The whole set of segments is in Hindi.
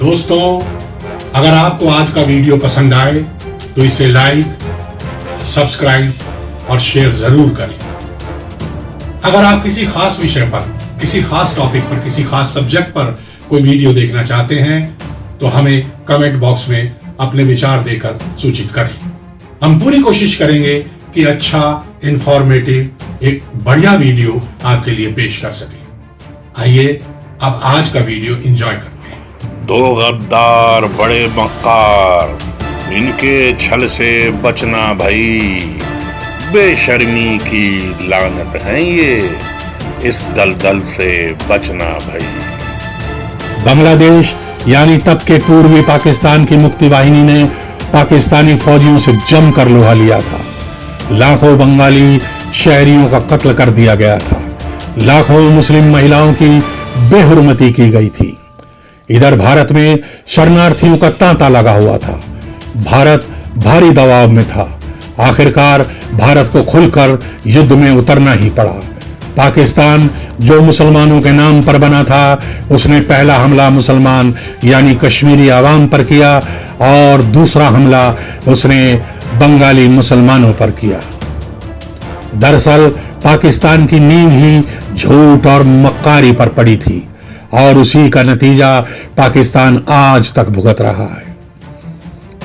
दोस्तों, अगर आपको आज का वीडियो पसंद आए तो इसे लाइक, सब्सक्राइब और शेयर जरूर करें। अगर आप किसी खास विषय पर, किसी खास टॉपिक पर, किसी खास सब्जेक्ट पर कोई वीडियो देखना चाहते हैं तो हमें कमेंट बॉक्स में अपने विचार देकर सूचित करें। हम पूरी कोशिश करेंगे कि अच्छा, इंफॉर्मेटिव एक बढ़िया वीडियो आपके लिए पेश कर सके। आइए अब आज का वीडियो एंजॉय करते हैं। दो गद्दार बड़े मक्कार, इनके छल से बचना भाई, बेशर्मी की लानत है ये, इस दलदल से बचना भाई। बांग्लादेश यानी तब के पूर्वी पाकिस्तान की मुक्ति वाहिनी ने पाकिस्तानी फौजियों से जमकर लोहा लिया था। लाखों बंगाली शहरियों का कत्ल कर दिया गया था। लाखों मुस्लिम महिलाओं की बेहुरमती की गई थी। इधर भारत में शरणार्थियों का तांता लगा हुआ था। भारत भारी दबाव में था। आखिरकार भारत को खुलकर युद्ध में उतरना ही पड़ा। पाकिस्तान जो मुसलमानों के नाम पर बना था, उसने पहला हमला मुसलमान यानी कश्मीरी आवाम पर किया और दूसरा हमला उसने बंगाली मुसलमानों पर किया। दरअसल पाकिस्तान की नींव ही झूठ और मक्कारी पर पड़ी थी और उसी का नतीजा पाकिस्तान आज तक भुगत रहा है।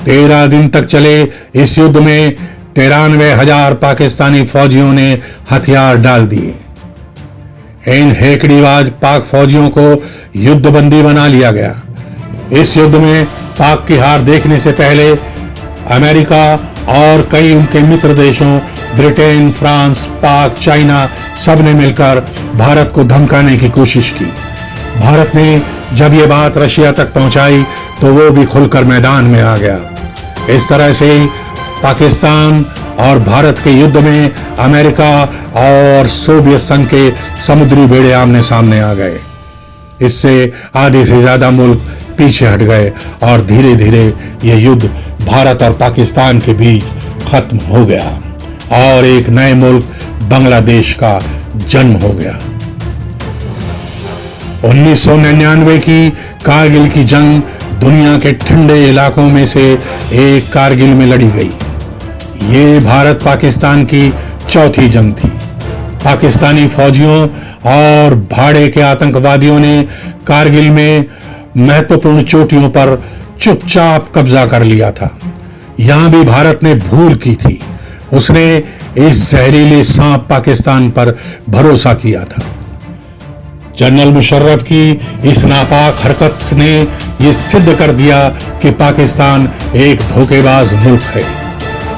13 दिन तक चले इस युद्ध में 93,000 पाकिस्तानी फौजियों ने हथियार डाल दिए। इन हेकड़ीबाज पाक फौजियों को युद्धबंदी बना लिया गया। इस युद्ध में पाक की हार देखने से पहले अमेरिका और कई उनके मित्र देशों ब्रिटेन, फ्रांस, पाक, चाइना सब ने मिलकर भारत को धमकाने की कोशिश की। भारत ने जब ये बात रशिया तक पहुंचाई तो वो भी खुलकर मैदान में आ गया। इस तरह से पाकिस्तान और भारत के युद्ध में अमेरिका और सोवियत संघ के समुद्री बेड़े आमने सामने आ गए। इससे आधे से ज्यादा मुल्क पीछे हट गए और धीरे धीरे ये युद्ध भारत और पाकिस्तान के बीच खत्म हो गया और एक नए मुल्क बांग्लादेश का जन्म हो गया। 1999 की कारगिल की जंग दुनिया के ठंडे इलाकों में से एक कारगिल में लड़ी गई। ये भारत पाकिस्तान की चौथी जंग थी। पाकिस्तानी फौजियों और भाड़े के आतंकवादियों ने कारगिल में महत्वपूर्ण चोटियों पर चुपचाप कब्जा कर लिया था। यहां भी भारत ने भूल की थी। उसने इस जहरीले सांप पाकिस्तान पर भरोसा किया था। जनरल मुशर्रफ की इस नापाक हरकत ने यह सिद्ध कर दिया कि पाकिस्तान एक धोखेबाज मुल्क है,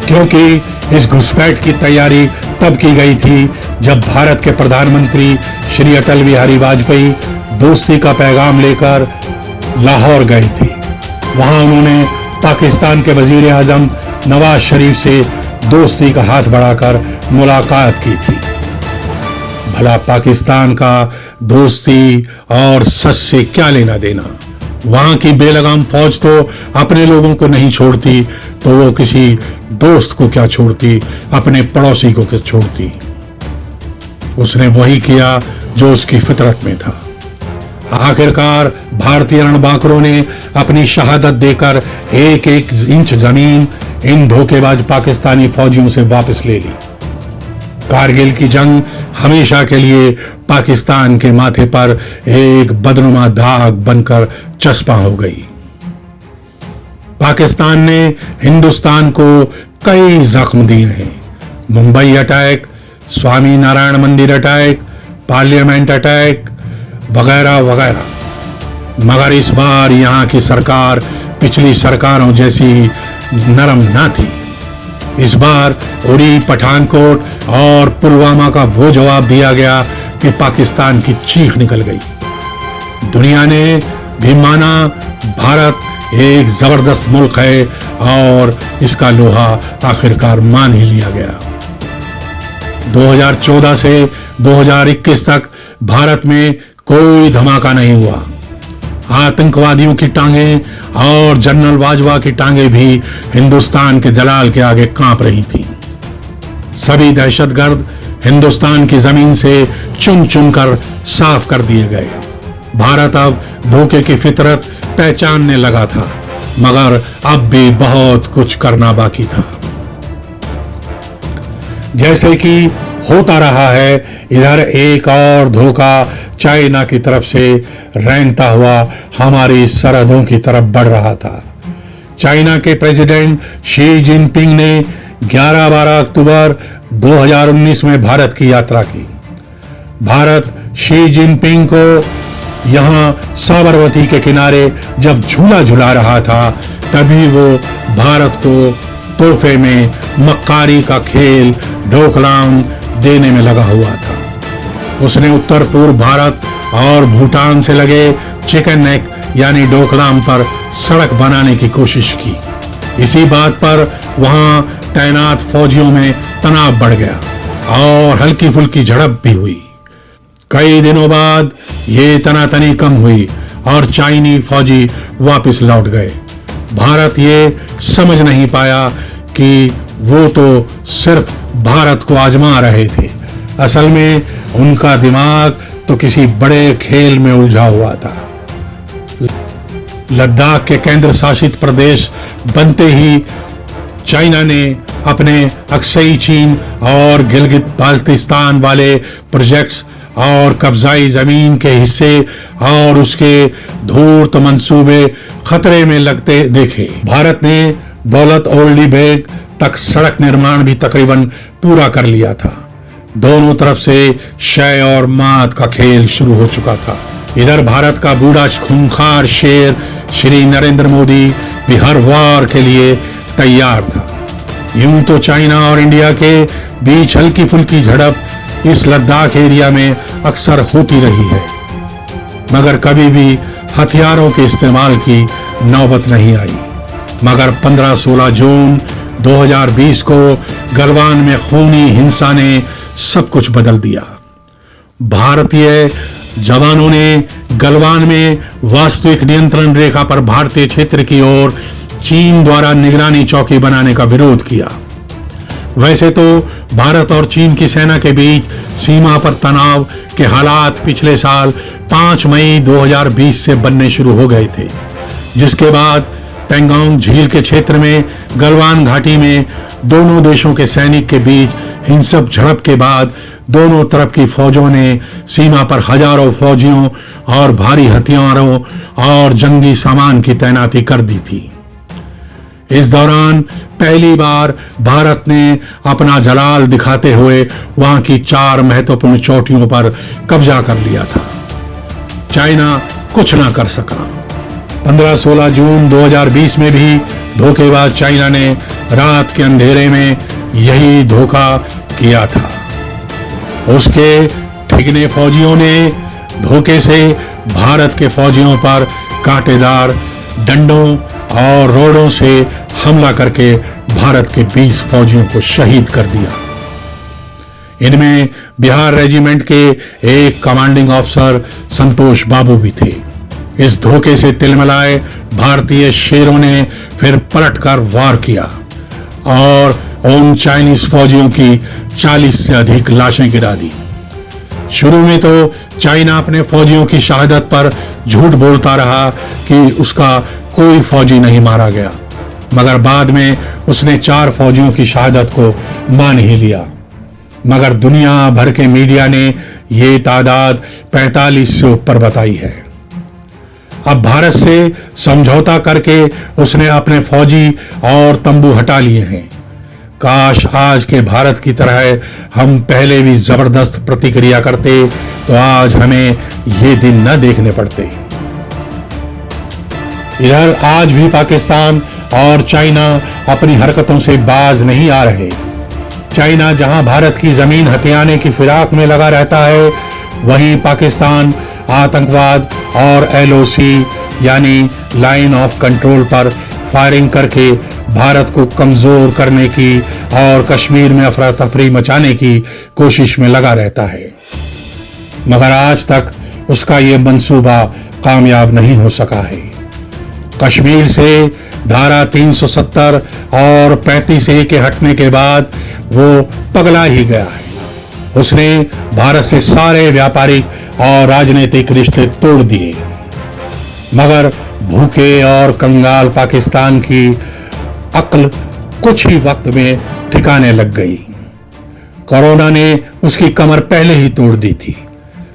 क्योंकि इस घुसपैठ की तैयारी तब की गई थी जब भारत के प्रधानमंत्री श्री अटल बिहारी वाजपेयी दोस्ती का पैगाम लेकर लाहौर गए थे। वहां उन्होंने पाकिस्तान के वजीर आजम नवाज शरीफ से दोस्ती का हाथ बढ़ाकर मुलाकात की थी। भला पाकिस्तान का दोस्ती और सच से क्या लेना देना? वहां की बेलगाम फौज तो अपने लोगों को नहीं छोड़ती तो वो किसी दोस्त को क्या छोड़ती, अपने पड़ोसी को क्या छोड़ती। उसने वही किया जो उसकी फितरत में था। आखिरकार भारतीय रणबांकुरों ने अपनी शहादत देकर एक एक इंच जमीन इन धोखेबाज पाकिस्तानी फौजियों से वापस ले ली। कारगिल की जंग हमेशा के लिए पाकिस्तान के माथे पर एक बदनुमा दाग बनकर चस्पा हो गई। पाकिस्तान ने हिंदुस्तान को कई जख्म दिए हैं। मुंबई अटैक, स्वामी नारायण मंदिर अटैक, पार्लियामेंट अटैक वगैरह वगैरह। मगर इस बार यहाँ की सरकार पिछली सरकारों जैसी नरम ना थी। इस बार उरी, पठानकोट और पुलवामा का वो जवाब दिया गया कि पाकिस्तान की चीख निकल गई। दुनिया ने भी माना भारत एक जबरदस्त मुल्क है और इसका लोहा आखिरकार मान ही लिया गया। 2014 से 2021 तक भारत में कोई धमाका नहीं हुआ। आतंकवादियों की टांगें और जनरल बाजवा की टांगें भी हिंदुस्तान के जलाल के आगे कांप रही थीं। सभी दहशतगर्द हिंदुस्तान की जमीन से चुन चुन कर साफ कर दिए गए। भारत अब धोखे की फितरत पहचानने लगा था, मगर अब भी बहुत कुछ करना बाकी था। जैसे कि होता रहा है, इधर एक और धोखा चाइना की तरफ से रेंगता हुआ हमारी सरहदों की तरफ बढ़ रहा था। चाइना के प्रेसिडेंट शी जिनपिंग ने 11-12 अक्टूबर 2019 में भारत की यात्रा की। भारत शी जिनपिंग को यहाँ साबरमती के किनारे जब झूला झुला रहा था, तभी वो भारत को तोहफे में मक्कारी का खेल डोकलाम देने में लगा हुआ था। उसने उत्तर पूर्व भारत और भूटान से लगे चिकन नेक यानी डोकलाम पर सड़क बनाने की कोशिश की। इसी बात पर वहां तैनात फौजियों में तनाव बढ़ गया और हल्की फुल्की झड़प भी हुई। कई दिनों बाद ये तनातनी कम हुई और चाइनी फौजी वापस लौट गए। भारत ये समझ नहीं पाया कि वो तो सिर्फ भारत को आजमा रहे थे, असल में उनका दिमाग तो किसी बड़े खेल में उलझा हुआ था। लद्दाख के केंद्र शासित प्रदेश बनते ही चाइना ने अपने अक्सई चीन और गिलगित बाल्टिस्तान वाले प्रोजेक्ट्स और कब्जाई जमीन के हिस्से और उसके धूर्त मंसूबे खतरे में लगते देखे। भारत ने दौलत ओल्डी बेग तक सड़क निर्माण भी तकरीबन पूरा कर लिया था। दोनों तरफ से शय और मात का खेल शुरू हो चुका था। इधर भारत का बूढ़ा खूंखार शेर श्री नरेंद्र मोदी भी हर वार के लिए तैयार था। यूं तो चाइना और इंडिया के बीच हल्की फुल्की झड़प इस लद्दाख एरिया में अक्सर होती रही है, मगर कभी भी हथियारों के इस्तेमाल की नौबत नहीं आई। मगर 15-16 जून 2020 को गलवान में खूनी हिंसा ने सब कुछ बदल दिया। भारतीय जवानों ने गलवान में वास्तविक नियंत्रण रेखा पर भारतीय क्षेत्र की ओर चीन द्वारा निगरानी चौकी बनाने का विरोध किया। वैसे तो भारत और चीन की सेना के बीच सीमा पर तनाव के हालात पिछले साल 5 मई 2020 से बनने शुरू हो गए थे, जिसके बाद पेंगोंग झील के क्षेत्र में गलवान घाटी में दोनों देशों के सैनिक के बीच हिंसक झड़प के बाद दोनों तरफ की फौजों ने सीमा पर हजारों फौजियों और भारी हथियारों और जंगी सामान की तैनाती कर दी थी। इस दौरान पहली बार भारत ने अपना जलाल दिखाते हुए वहां की 4 महत्वपूर्ण चोटियों पर कब्जा कर लिया था। चाइना कुछ ना कर सका। 15-16 जून 2020 में भी धोखेबाज चाइना ने रात के अंधेरे में यही धोखा किया था। उसके ठिगने फौजियों ने धोखे से भारत के फौजियों पर कांटेदार डंडों और रोड़ों से हमला करके भारत के 20 फौजियों को शहीद कर दिया। इनमें बिहार रेजिमेंट के एक कमांडिंग ऑफिसर संतोष बाबू भी थे। इस धोखे से तिलमिलाए भारतीय शेरों ने फिर पलटकर वार किया और उन चाइनीज फौजियों की 40 से अधिक लाशें गिरा दी। शुरू में तो चाइना अपने फौजियों की शहादत पर झूठ बोलता रहा कि उसका कोई फौजी नहीं मारा गया, मगर बाद में उसने 4 फौजियों की शहादत को मान ही लिया। मगर दुनिया भर के मीडिया ने ये तादाद 45 से ऊपर बताई है। अब भारत से समझौता करके उसने अपने फौजी और तंबू हटा लिए हैं। काश आज के भारत की तरह हम पहले भी जबरदस्त प्रतिक्रिया करते तो आज हमें ये दिन न देखने पड़ते। इधर आज भी पाकिस्तान और चाइना अपनी हरकतों से बाज नहीं आ रहे। चाइना जहां भारत की जमीन हथियाने की फिराक में लगा रहता है, वहीं पाकिस्तान आतंकवाद और LOC यानी लाइन ऑफ कंट्रोल पर फायरिंग करके भारत को कमजोर करने की और कश्मीर में अफरा तफरी मचाने की कोशिश में लगा रहता है। मगर आज तक उसका ये मंसूबा कामयाब नहीं हो सका है। कश्मीर से धारा 370 और 35A के हटने के बाद वो पगला ही गया है। उसने भारत से सारे व्यापारिक और राजनीतिक रिश्ते तोड़ दिए। मगर भूखे और कंगाल पाकिस्तान की अक्ल कुछ ही वक्त में ठिकाने लग गई। कोरोना ने उसकी कमर पहले ही तोड़ दी थी।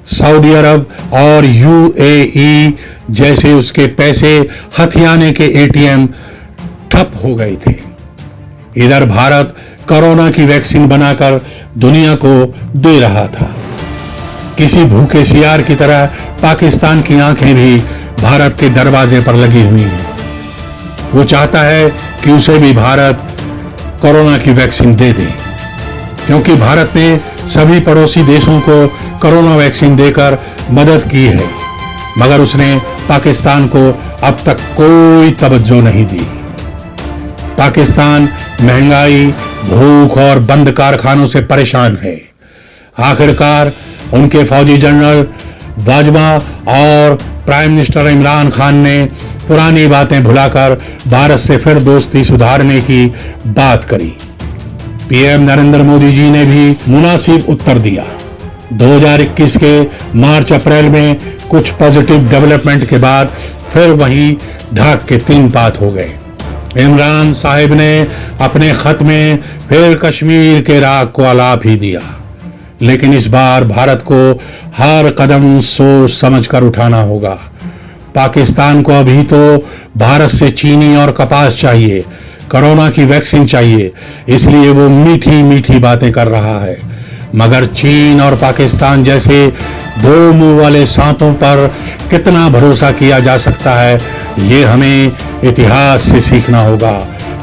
सऊदी अरब और यूएई जैसे उसके पैसे हथियाने के एटीएम ठप हो गए थे। इधर भारत कोरोना की वैक्सीन बनाकर दुनिया को दे रहा था। किसी भूखे सियार की तरह पाकिस्तान की आंखें भी भारत के दरवाजे पर लगी हुई हैं। वो चाहता है कि उसे भी भारत कोरोना की वैक्सीन दे दे, क्योंकि भारत ने सभी पड़ोसी देशों को कोरोना वैक्सीन देकर मदद की है, मगर उसने पाकिस्तान को अब तक कोई तवज्जो नहीं दी। पाकिस्तान महंगाई, भूख और बंद कारखानों से परेशान है। आखिरकार उनके फौजी जनरल वाजवा और प्राइम मिनिस्टर इमरान खान ने पुरानी बातें भुलाकर भारत से फिर दोस्ती सुधारने की बात करी। पीएम नरेंद्र मोदी जी ने भी मुनासिब उत्तर दिया। 2021 के मार्च अप्रैल में कुछ पॉजिटिव डेवलपमेंट के बाद फिर वही ढाक के तीन पात हो गए। इमरान साहिब ने अपने खत में फिर कश्मीर के राग को आलाप ही दिया, लेकिन इस बार भारत को हर कदम सोच समझकर उठाना होगा। पाकिस्तान को अभी तो भारत से चीनी और कपास चाहिए, कोरोना की वैक्सीन चाहिए, इसलिए वो मीठी मीठी बातें कर रहा है। मगर चीन और पाकिस्तान जैसे दो मुंह वाले सांपों पर कितना भरोसा किया जा सकता है, ये हमें इतिहास से सीखना होगा,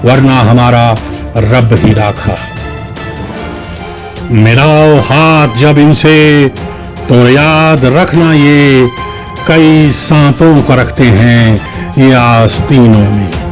वरना हमारा रब ही राखा। मिलाओ हाथ जब इनसे तो याद रखना ये कई सांपों को रखते हैं ये आस्तीनों में।